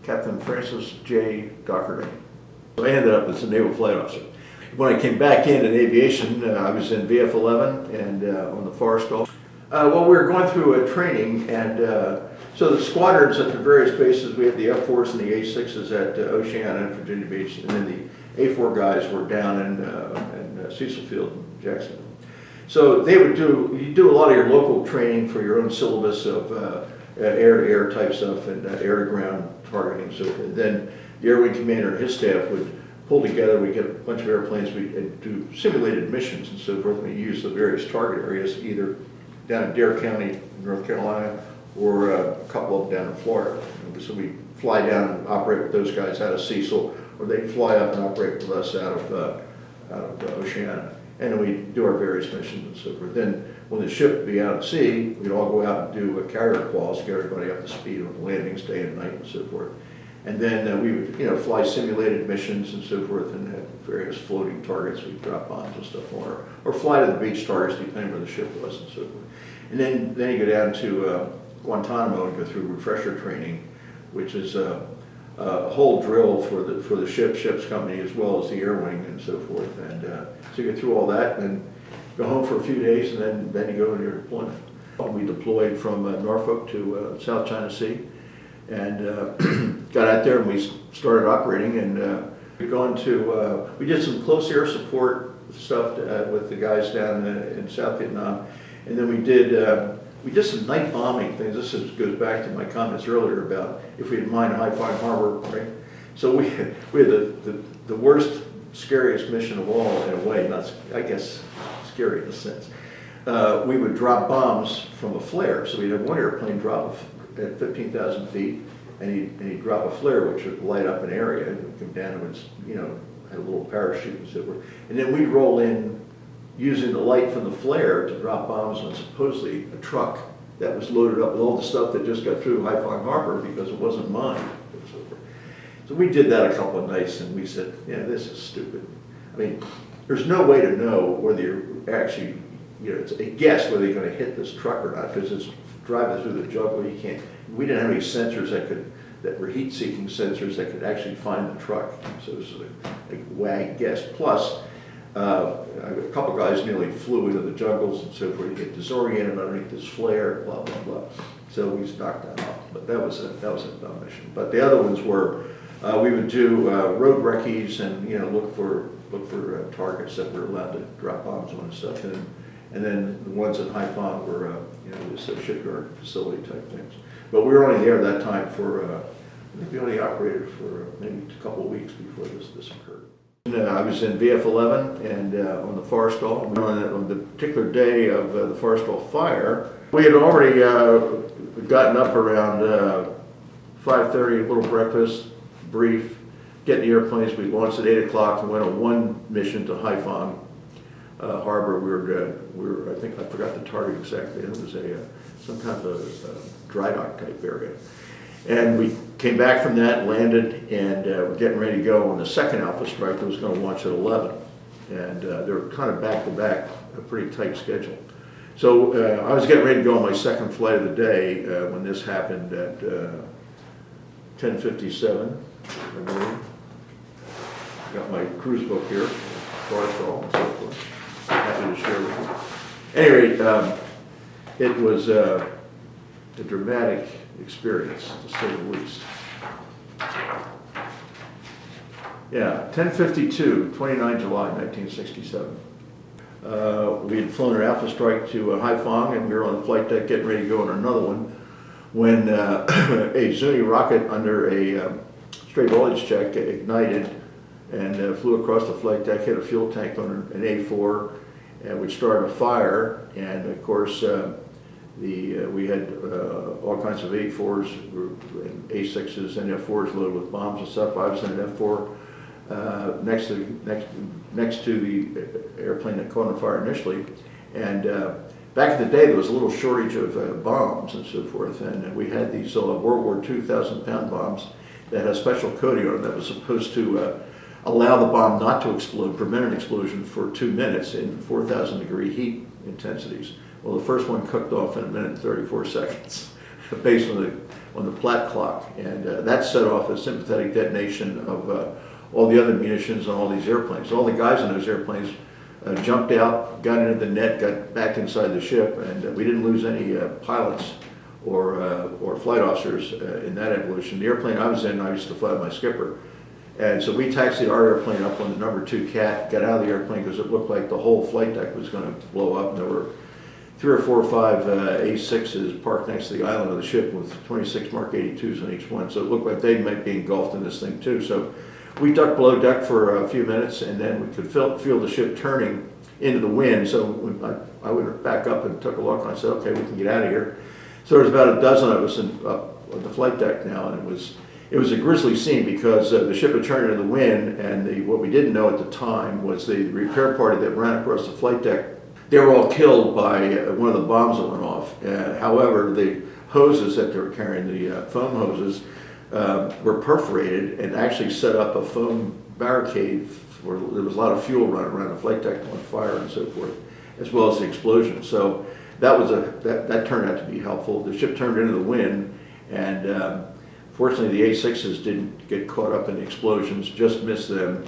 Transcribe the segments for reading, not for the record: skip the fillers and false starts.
Captain Francis J. Dougherty. So I ended up as a naval flight officer. When I came back in aviation, I was in VF-11 and on the Forrestal. Well, we were going through a training, and so the squadrons at the various bases, we had the F-4s and the A-6s at Oceana and Virginia Beach, and then the A-4 guys were down in Cecil Field in Jacksonville. So they would you do a lot of your local training for your own syllabus of air-to-air type stuff and air-to-ground targeting. So then the Air Wing Commander and his staff would pull together, we get a bunch of airplanes, we do simulated missions and so forth. We use the various target areas, either down in Dare County, North Carolina, or a couple of them down in Florida. So we fly down and operate with those guys out of Cecil, or they fly up and operate with us out of Oceana. And then we do our various missions and so forth. Then when the ship would be out at sea, we'd all go out and do carrier quals, get everybody up to speed on the landings day and night and so forth. And then we would, fly simulated missions and so forth, and have various floating targets. We'd drop bombs and stuff on, or fly to the beach targets, depending where the ship was and so forth. And then you go down to Guantanamo and go through refresher training, which is a whole drill for the ship's company as well as the air wing and so forth. And so you get through all that, and then go home for a few days, and then you go into your deployment. We deployed from Norfolk to South China Sea, and got out there and we started operating, and we did some close air support stuff with the guys down in South Vietnam, and then we did some night bombing things. This goes back to my comments earlier about if we had mined Haiphong Harbor, right? So we had the worst, scariest mission of all, in a way, not, I guess, scary in a sense. We would drop bombs from a flare. So we'd have one airplane drop at 15,000 feet, and he'd drop a flare which would light up an area, and it would come down and would, had a little parachute and so forth. And then we'd roll in using the light from the flare to drop bombs on supposedly a truck that was loaded up with all the stuff that just got through Haiphong Harbor because it wasn't mined and so forth. So we did that a couple of nights, and we said, yeah, this is stupid. I mean, there's no way to know whether you're actually, it's a guess whether you're going to hit this truck or not, because it's driving through the jungle. We didn't have any sensors that were heat-seeking sensors that could actually find the truck. So it was a wag guess. Plus, a couple guys nearly flew into the jungles and so forth. You get disoriented underneath this flare, blah blah blah. So we knocked that off. But that was a dumb mission. But the other ones were we would do road recce's and look for targets that were allowed to drop bombs on and stuff. And then the ones at Haiphong were this shipyard facility type things. But we were only there that time for I think we only operated for maybe a couple of weeks before this occurred. I was in VF-11 and on the Forrestal. On the particular day of the Forrestal fire, we had already gotten up around 5:30, a little breakfast, brief, get in the airplanes. We launched at 8 o'clock and went on one mission to Haiphong Harbor. We were I think I forgot the target exactly. It was some kind of a dry dock type area. And we came back from that, landed, and we're getting ready to go on the second Alpha strike that was going to launch at 11. And they were kind of back-to-back, a pretty tight schedule. So I was getting ready to go on my second flight of the day when this happened at 10:57, I believe. Got my cruise book here, Forrestal and so forth. Happy to share with you. At any rate, it was a dramatic experience, to say the least. Yeah, 10:52, 29 July 1967. We had flown an Alpha strike to Haiphong, and we were on the flight deck getting ready to go on another one when a Zuni rocket under a straight voltage check ignited and flew across the flight deck, hit a fuel tank on an A4, which started a fire. And of course, we had all kinds of A4s and A6s and F4s loaded with bombs and stuff. I was in an F4 next to the airplane that caught on fire initially. And back in the day, there was a little shortage of bombs and so forth, and we had these World War II 1,000-pound bombs that had a special coating on them that was supposed to allow the bomb not to explode, prevent an explosion for 2 minutes in 4,000-degree heat intensities. Well, the first one cooked off in 1 minute and 34 seconds. based on the Platt clock, and that set off a sympathetic detonation of all the other munitions on all these airplanes. All the guys on those airplanes jumped out, got into the net, got back inside the ship, and we didn't lose any pilots or flight officers in that evolution. The airplane I was in, I used to fly with my skipper, and so we taxied our airplane up on the number 2 Cat, got out of the airplane because it looked like the whole flight deck was going to blow up, and there were 3 or 4 or 5 A6s parked next to the island of the ship with 26 Mark 82s on each one, so it looked like they might be engulfed in this thing too. So we ducked below deck for a few minutes, and then we could feel the ship turning into the wind. So I went back up and took a look, and I said, okay, we can get out of here. So there was about a dozen of us on the flight deck now, and it was a grisly scene because the ship had turned into the wind, and what we didn't know at the time was the repair party that ran across the flight deck, they were all killed by one of the bombs that went off. However, the hoses that they were carrying, the foam hoses, were perforated and actually set up a foam barricade where there was a lot of fuel running around the flight deck on fire and so forth, as well as the explosion. So that turned out to be helpful. The ship turned into the wind, and fortunately the A6s didn't get caught up in the explosions, just missed them.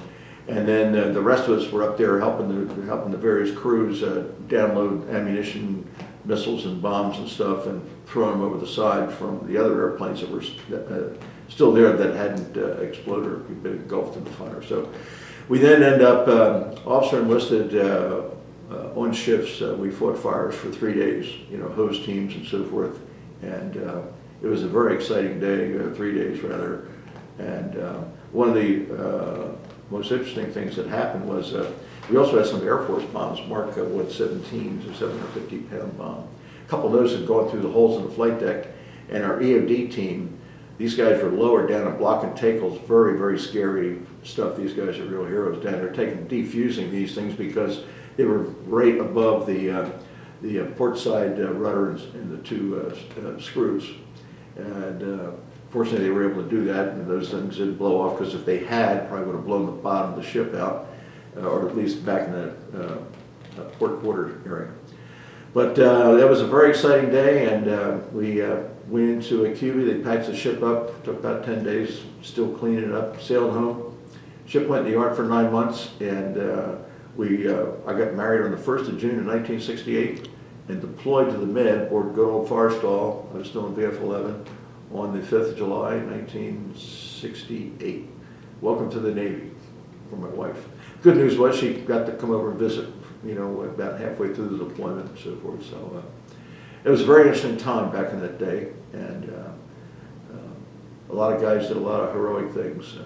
And then the rest of us were up there helping the various crews download ammunition, missiles and bombs and stuff, and throw them over the side from the other airplanes that were still there that hadn't exploded or been engulfed in the fire. So we then end up officer enlisted on shifts. We fought fires for 3 days, hose teams and so forth, and it was a very exciting day, 3 days rather. And one of the most interesting things that happened was we also had some Air Force bombs, Mark 117s, a 750-pound bomb. A couple of those had gone through the holes in the flight deck, and our EOD team, these guys were lowered down at block and tackles. Very, very scary stuff. These guys are real heroes down there, defusing these things because they were right above the port side rudder and the 2 screws. And fortunately, they were able to do that, and those things didn't blow off, because if they had, probably would have blown the bottom of the ship out, or at least back in the port quarter area. But that was a very exciting day, and we went into a QB. They packed the ship up. Took about 10 days, still cleaning it up. Sailed home. Ship went in the yard for 9 months, and I got married on the 1st of June in 1968, and deployed to the Med aboard good old Forrestal. I was still in VF-11 on the 5th of July, 1968. Welcome to the Navy for my wife. Good news was she got to come over and visit, about halfway through the deployment and so forth. So it was a very interesting time back in that day, and a lot of guys did a lot of heroic things.